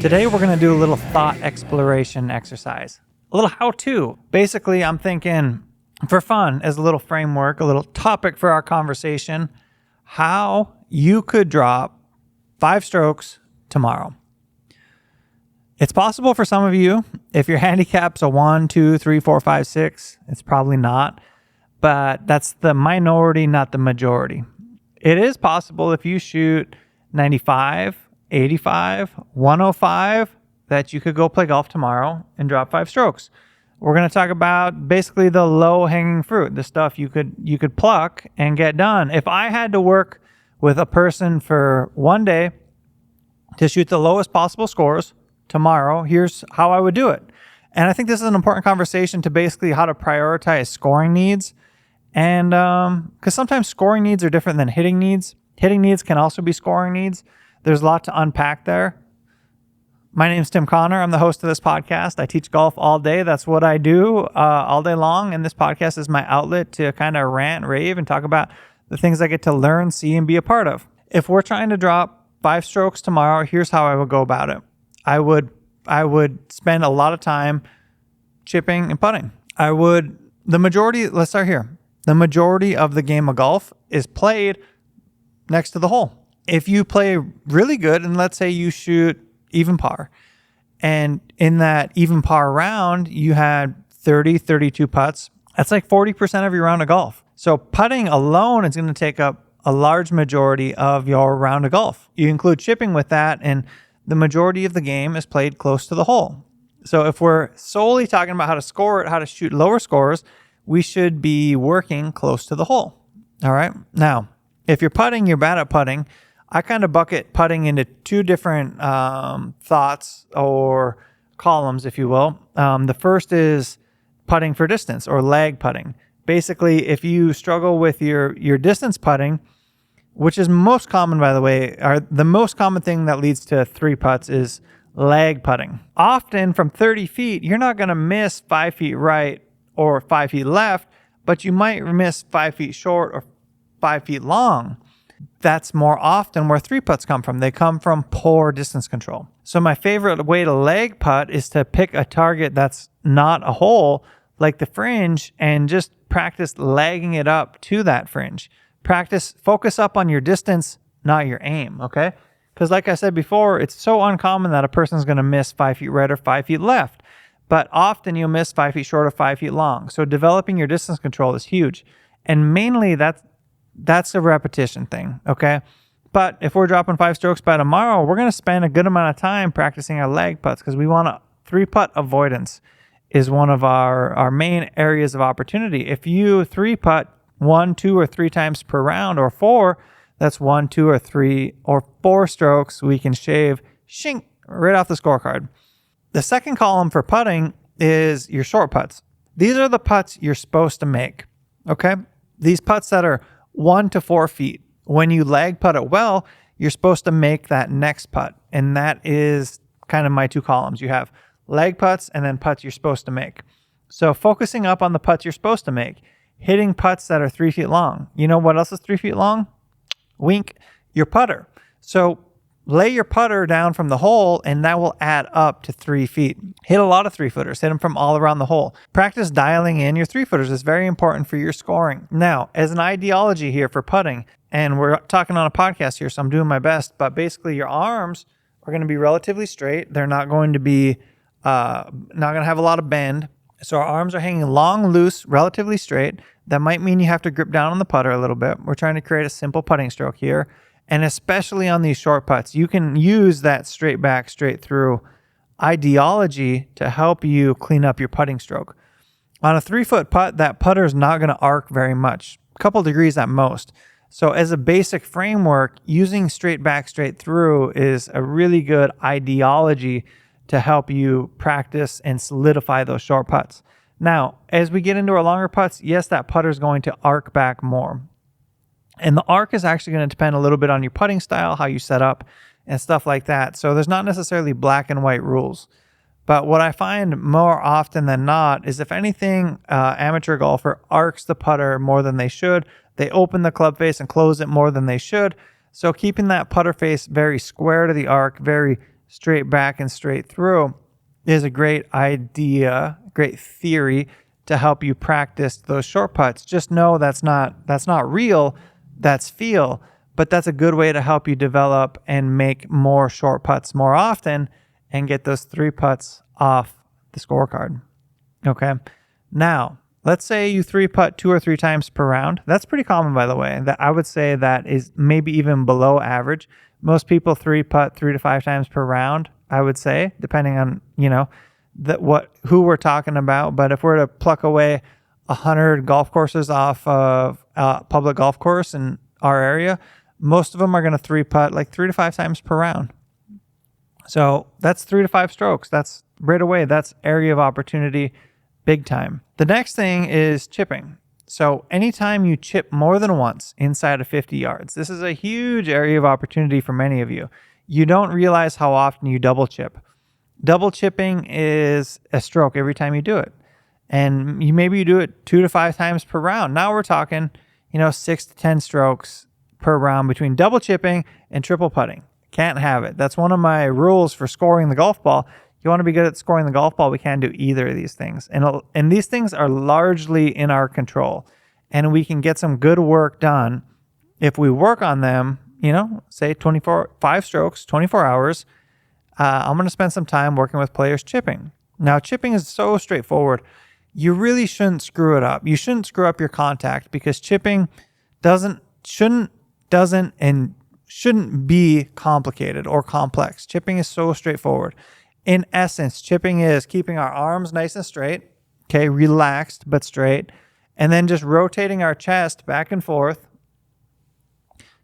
Today we're going to do a little thought exploration exercise, a little how-to. Basically, I'm thinking for fun, as a little framework, a little topic for our conversation, how you could drop 5 strokes tomorrow. It's possible for some of you. If your handicap's a 1, 2, 3, 4, 5, 6, it's probably not. But that's the minority, not the majority. It is possible if you shoot 95, 85, 105, that you could go play golf tomorrow and drop 5 strokes. We're going to talk about basically the low-hanging fruit, the stuff you could pluck and get done. If I had to work with a person for one day to shoot the lowest possible scores tomorrow, here's how I would do it. And I think this is an important conversation to basically how to prioritize scoring needs. And because sometimes scoring needs are different than hitting needs. Hitting needs can also be scoring needs. There's a lot to unpack there. My name's Tim Connor. I'm the host of this podcast. I teach golf all day. That's what I do all day long. And this podcast is my outlet to kind of rant, rave, and talk about the things I get to learn, see, and be a part of. If we're trying to drop 5 strokes tomorrow, here's how I would go about it. I would spend a lot of time chipping and putting. Let's start here. The majority of the game of golf is played next to the hole. If you play really good, and let's say you shoot even par, and in that even par round, you had 30, 32 putts, that's like 40% of your round of golf. So putting alone is going to take up a large majority of your round of golf. You include chipping with that, and the majority of the game is played close to the hole. So if we're solely talking about how to score it, how to shoot lower scores, we should be working close to the hole. All right. Now, if you're putting, you're bad at putting. I kind of bucket putting into 2 different thoughts or columns, if you will. The first is putting for distance or lag putting. Basically, if you struggle with your distance putting, which is most common, by the way, the most common thing that leads to 3 putts is lag putting. Often from 30 feet, you're not going to miss 5 feet right or 5 feet left, but you might miss 5 feet short or 5 feet long. That's more often where 3 putts come from. They come from poor distance control. So my favorite way to lag putt is to pick a target that's not a hole, like the fringe, and just practice lagging it up to that fringe. Focus up on your distance, not your aim, okay? Because like I said before, it's so uncommon that a person's going to miss 5 feet right or 5 feet left. But often you'll miss 5 feet short or 5 feet long. So developing your distance control is huge. And mainly that's a repetition thing, okay? But if we're dropping 5 strokes by tomorrow, we're going to spend a good amount of time practicing our lag putts because we want 3-putt avoidance is one of our main areas of opportunity. If you 3-putt 1, 2, or 3 times per round or 4, that's 1, 2, or 3, or 4 strokes we can shave shink right off the scorecard. The second column for putting is your short putts. These are the putts you're supposed to make, okay? These putts that are 1 to 4 feet. When you lag putt it well, you're supposed to make that next putt. And that is kind of my 2 columns. You have lag putts and then putts you're supposed to make. So focusing up on the putts you're supposed to make, hitting putts that are 3 feet long. You know what else is 3 feet long? Wink, your putter. So lay your putter down from the hole and that will add up to 3 feet. Hit a lot of 3-footers. Hit them from all around the hole. Practice dialing in your 3-footers. It's very important for your scoring. Now, as an ideology here for putting, and we're talking on a podcast here, so I'm doing my best, but basically your arms are going to be relatively straight. They're not going to be, not going to have a lot of bend. So our arms are hanging long, loose, relatively straight. That might mean you have to grip down on the putter a little bit. We're trying to create a simple putting stroke here. And especially on these short putts, you can use that straight back, straight through ideology to help you clean up your putting stroke. On a 3-foot putt, that putter is not going to arc very much, a couple degrees at most. So as a basic framework, using straight back, straight through is a really good ideology to help you practice and solidify those short putts. Now, as we get into our longer putts, yes, that putter is going to arc back more. And the arc is actually going to depend a little bit on your putting style, how you set up, and stuff like that. So there's not necessarily black and white rules. But what I find more often than not is if anything, amateur golfer arcs the putter more than they should. They open the club face and close it more than they should. So keeping that putter face very square to the arc, very straight back and straight through is a great idea, great theory to help you practice those short putts. Just know that's not real, that's feel, but that's a good way to help you develop and make more short putts more often and get those 3 putts off the scorecard. Okay. Now, let's say you 3-putt 2 or 3 times per round. That's pretty common, by the way. That I would say that is maybe even below average. Most people 3-putt 3 to 5 times per round, I would say, depending on, who we're talking about. But if we're to pluck away 100 golf courses off of a public golf course in our area, most of them are going to 3-putt like 3 to 5 times per round. So that's 3 to 5 strokes. That's right away. That's area of opportunity, big time. The next thing is chipping. So anytime you chip more than once inside of 50 yards, this is a huge area of opportunity for many of you. You don't realize how often you double chip. Double chipping is a stroke every time you do it. And maybe you do it 2 to 5 times per round. Now we're talking, 6 to 10 strokes per round between double chipping and triple putting. Can't have it. That's one of my rules for scoring the golf ball. You want to be good at scoring the golf ball, we can't do either of these things. And these things are largely in our control. And we can get some good work done if we work on them, say 5 strokes, 24 hours. I'm going to spend some time working with players chipping. Now, chipping is so straightforward. You really shouldn't screw it up. You shouldn't screw up your contact because chipping shouldn't be complicated or complex. Chipping is so straightforward. In essence, chipping is keeping our arms nice and straight, okay, relaxed but straight, and then just rotating our chest back and forth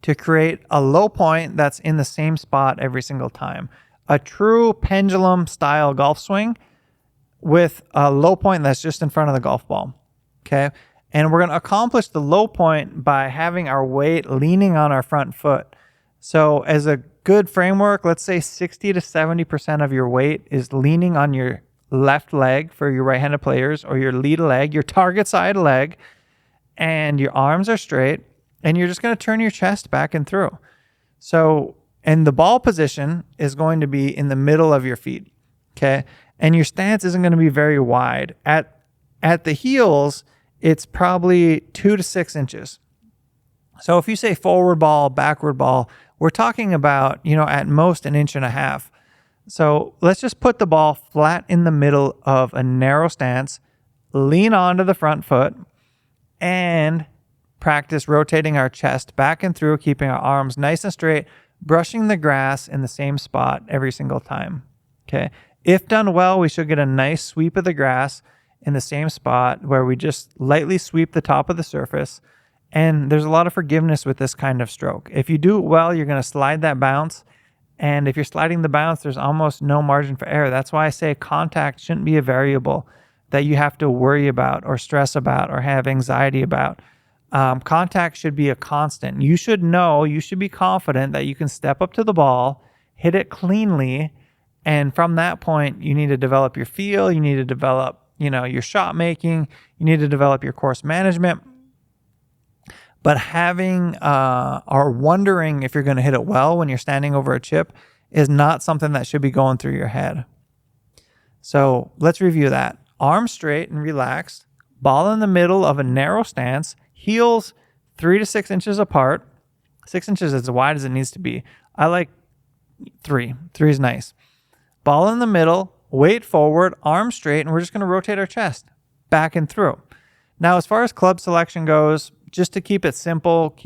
to create a low point that's in the same spot every single time. A true pendulum style golf swing with a low point that's just in front of the golf ball, okay? And we're going to accomplish the low point by having our weight leaning on our front foot. So as a good framework, let's say 60 to 70% of your weight is leaning on your left leg for your right-handed players, or your lead leg, your target side leg, and your arms are straight, and you're just going to turn your chest back and through. So, and the ball position is going to be in the middle of your feet, okay? And your stance isn't going to be very wide. At the heels, it's probably 2 to 6 inches. So if you say forward ball, backward ball, we're talking about, at most 1.5 inches. So let's just put the ball flat in the middle of a narrow stance, lean onto the front foot, and practice rotating our chest back and through, keeping our arms nice and straight, brushing the grass in the same spot every single time. Okay. If done well, we should get a nice sweep of the grass in the same spot where we just lightly sweep the top of the surface. And there's a lot of forgiveness with this kind of stroke. If you do it well, you're going to slide that bounce. And if you're sliding the bounce, there's almost no margin for error. That's why I say contact shouldn't be a variable that you have to worry about or stress about or have anxiety about. Contact should be a constant. You should be confident that you can step up to the ball, hit it cleanly, and from that point, you need to develop your feel, you need to develop, your shot making, you need to develop your course management. But having or wondering if you're going to hit it well when you're standing over a chip is not something that should be going through your head. So let's review that. Arms straight and relaxed, ball in the middle of a narrow stance, heels 3 to 6 inches apart. 6 inches is as wide as it needs to be. I like 3. 3 is nice. Ball in the middle, weight forward, arms straight, and we're just going to rotate our chest back and through. Now, as far as club selection goes, just to keep it simple,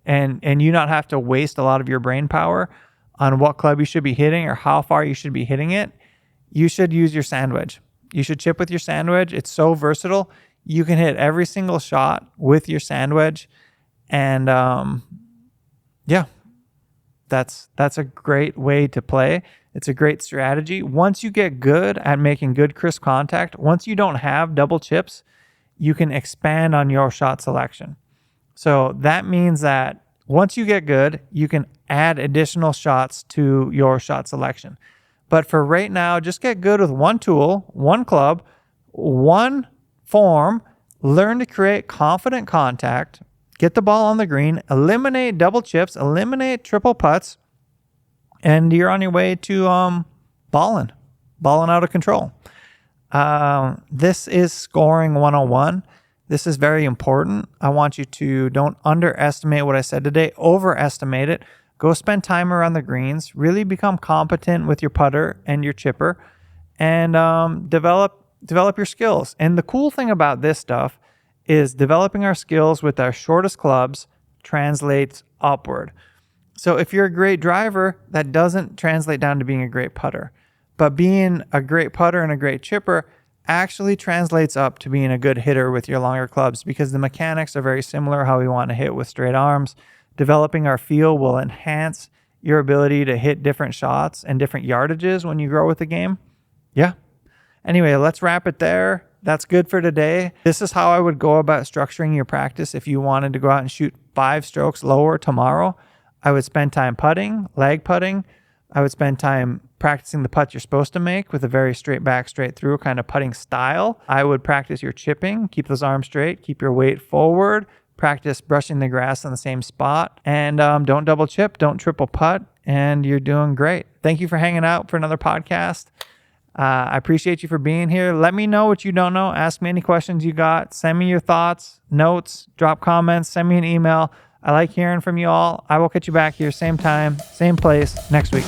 and you not have to waste a lot of your brain power on what club you should be hitting or how far you should be hitting it, you should use your sand wedge. You should chip with your sand wedge. It's so versatile. You can hit every single shot with your sand wedge. And that's a great way to play. It's a great strategy. Once you get good at making good crisp contact, once you don't have double chips, you can expand on your shot selection. So that means that once you get good, you can add additional shots to your shot selection. But for right now, just get good with one tool, one club, one form, learn to create confident contact, get the ball on the green, eliminate double chips, eliminate triple putts, and you're on your way to balling out of control. This is scoring 101. This is very important. I want you to don't underestimate what I said today, overestimate it. Go spend time around the greens, really become competent with your putter and your chipper, and develop your skills. And the cool thing about this stuff is developing our skills with our shortest clubs translates upward. So if you're a great driver, that doesn't translate down to being a great putter. But being a great putter and a great chipper actually translates up to being a good hitter with your longer clubs, because the mechanics are very similar how we want to hit with straight arms. Developing our feel will enhance your ability to hit different shots and different yardages when you grow with the game. Yeah. Anyway, let's wrap it there. That's good for today. This is how I would go about structuring your practice if you wanted to go out and shoot 5 strokes lower tomorrow. I would spend time putting, lag putting. I would spend time practicing the putts you're supposed to make with a very straight back, straight through kind of putting style. I would practice your chipping, keep those arms straight, keep your weight forward, practice brushing the grass in the same spot, and don't double chip, don't triple putt, and you're doing great. Thank you for hanging out for another podcast. I appreciate you for being here. Let me know what you don't know. Ask me any questions you got. Send me your thoughts, notes, drop comments, send me an email. I like hearing from you all. I will catch you back here, same time, same place next week.